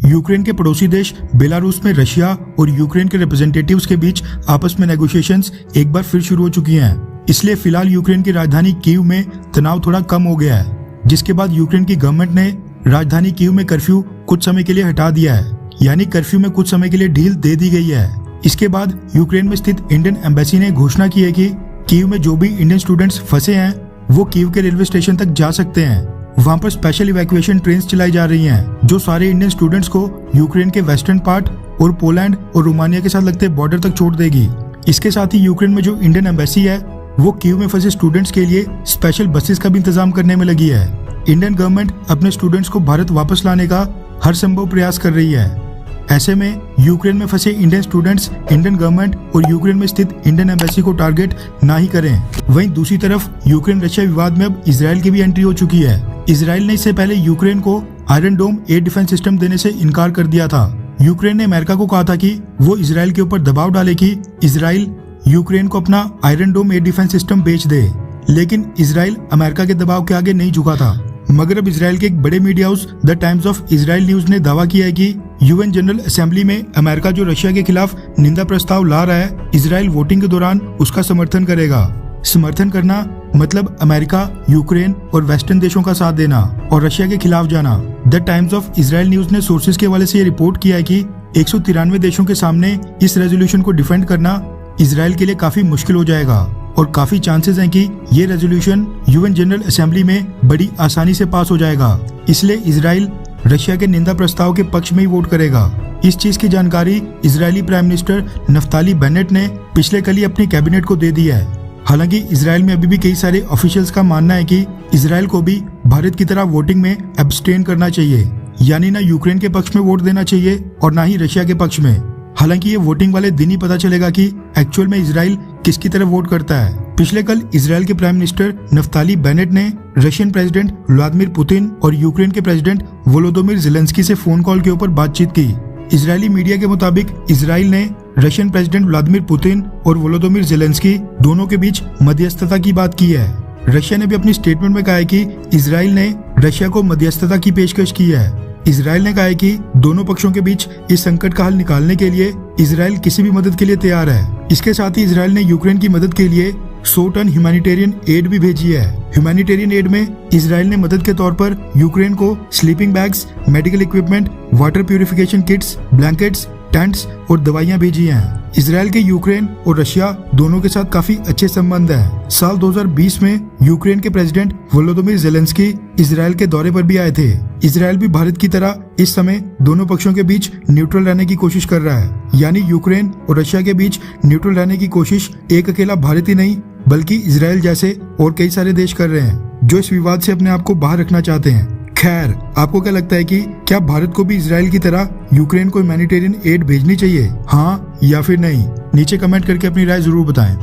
Ukraine के पड़ोसी देश बेलारूस में रशिया और यूक्रेन के रिप्रेजेंटेटिव्स के बीच आपस में नेगोशिएशंस एक बार फिर शुरू हो चुकी हैं। इसलिए फिलहाल यूक्रेन की राजधानी कीव में तनाव थोड़ा कम हो गया है, जिसके बाद यूक्रेन की गवर्नमेंट ने राजधानी कीव में कर्फ्यू कुछ समय के लिए हटा दिया है, यानी कर्फ्यू में कुछ समय के लिए ढील दे दी गई है। इसके बाद यूक्रेन में स्थित इंडियन एम्बेसी ने घोषणा की है कि कीव में जो भी इंडियन स्टूडेंट्स फंसे हैं वो कीव के रेलवे स्टेशन तक जा सकते हैं। वहाँ पर स्पेशल इवैक्यूएशन ट्रेन चलाई जा रही हैं, जो सारे इंडियन स्टूडेंट्स को यूक्रेन के वेस्टर्न पार्ट और पोलैंड और रोमानिया के साथ लगते बॉर्डर तक छोड़ देगी। इसके साथ ही यूक्रेन में जो इंडियन एम्बेसी है वो कीव में फंसे स्टूडेंट्स के लिए स्पेशल बसेस का भी इंतजाम करने में लगी है। इंडियन गवर्नमेंट अपने स्टूडेंट्स को भारत वापस लाने का हर संभव प्रयास कर रही है। ऐसे में यूक्रेन में फंसे इंडियन स्टूडेंट्स इंडियन गवर्नमेंट और यूक्रेन में स्थित इंडियन एम्बेसी को टारगेट ना ही करें। वहीं दूसरी तरफ यूक्रेन रशिया विवाद में अब इजराइल की भी एंट्री हो चुकी है। इजराइल ने इससे पहले यूक्रेन को आयरन डोम एयर डिफेंस सिस्टम देने से इनकार कर दिया था। यूक्रेन ने अमेरिका को कहा था कि वो इजराइल के ऊपर दबाव डाले कि इजराइल यूक्रेन को अपना आयरन डोम एयर डिफेंस सिस्टम बेच दे, लेकिन इजराइल अमेरिका के दबाव के आगे नहीं झुका था। मगर अब इजराइल के एक बड़े media house the times of Israel news ने दावा किया है कि यूएन जनरल असेंबली में अमेरिका जो रशिया के खिलाफ निंदा प्रस्ताव ला रहा है, इजराइल वोटिंग के दौरान उसका समर्थन करेगा। समर्थन करना मतलब अमेरिका, यूक्रेन और वेस्टर्न देशों का साथ देना और रशिया के खिलाफ जाना। The times of Israel news ने सोर्सेज के हवाले से ये रिपोर्ट किया है कि 193 देशों के सामने इस रेजोल्यूशन को डिफेंड करना इजराइल के लिए काफी मुश्किल हो जाएगा और काफी चांसेस हैं कि ये रेजोल्यूशन यूएन जनरल असेंबली में बड़ी आसानी से पास हो जाएगा। इसलिए इजराइल रशिया के निंदा प्रस्ताव के पक्ष में ही वोट करेगा। इस चीज की जानकारी Israeli prime minister Naftali Bennett ने पिछले कल ही अपनी कैबिनेट को दे दी है। हालांकि इजराइल में अभी भी कई सारे ऑफिशियल्स का मानना है कि इजराइल को भी भारत की तरह वोटिंग में एब्सटेन करना चाहिए, यानी ना यूक्रेन के पक्ष में वोट देना चाहिए और ना ही रशिया के पक्ष में। हालांकि ये वोटिंग वाले दिन ही पता चलेगा कि एक्चुअल में इजराइल किसकी तरफ वोट करता है। पिछले कल इजराइल के प्राइम मिनिस्टर नफ्ताली बेनेट ने रशियन प्रेसिडेंट व्लादिमीर पुतिन और यूक्रेन के प्रेसिडेंट वोलोदोमिर ज़ेलेंस्की से फोन कॉल के ऊपर बातचीत की। इजरायली मीडिया के मुताबिक इजराइल ने रशियन प्रेसिडेंट व्लादिमीर पुतिन और वोलोदोमिर ज़ेलेंस्की दोनों के बीच मध्यस्थता की बात की है। रशिया ने भी अपनी स्टेटमेंट में कहा है कि इजराइल ने रशिया को मध्यस्थता की पेशकश की है। इजराइल ने कहा है कि दोनों पक्षों के बीच इस संकट का हल निकालने के लिए इजराइल किसी भी मदद के लिए तैयार है। इसके साथ ही इजराइल ने यूक्रेन की मदद के लिए 100 टन ह्यूमैनिटेरियन एड भी भेजी है। ह्यूमैनिटेरियन एड में इजराइल ने मदद के तौर पर यूक्रेन को sleeping bags, medical equipment, water purification kits, blankets, tents और दवाइयां भेजी हैं। इजराइल के यूक्रेन और रशिया दोनों के साथ काफी अच्छे संबंध हैं। साल 2020 में यूक्रेन के प्रेसिडेंट वोलोदोमिर ज़ेलेंस्की इजराइल के दौरे पर भी आए थे। इजराइल भी भारत की तरह इस समय दोनों पक्षों के बीच न्यूट्रल रहने की कोशिश कर रहा है, यानी यूक्रेन और रशिया के बीच न्यूट्रल रहने की कोशिश एक अकेला भारत ही नहीं बल्कि इजराइल जैसे और कई सारे देश कर रहे हैं जो इस विवाद से अपने आप को बाहर रखना चाहते हैं। खैर, आपको क्या लगता है कि क्या भारत को भी इजराइल की तरह यूक्रेन को ह्यूमैनिटेरियन एड भेजनी चाहिए, हाँ या फिर नहीं? नीचे कमेंट करके अपनी राय जरूर बताएं।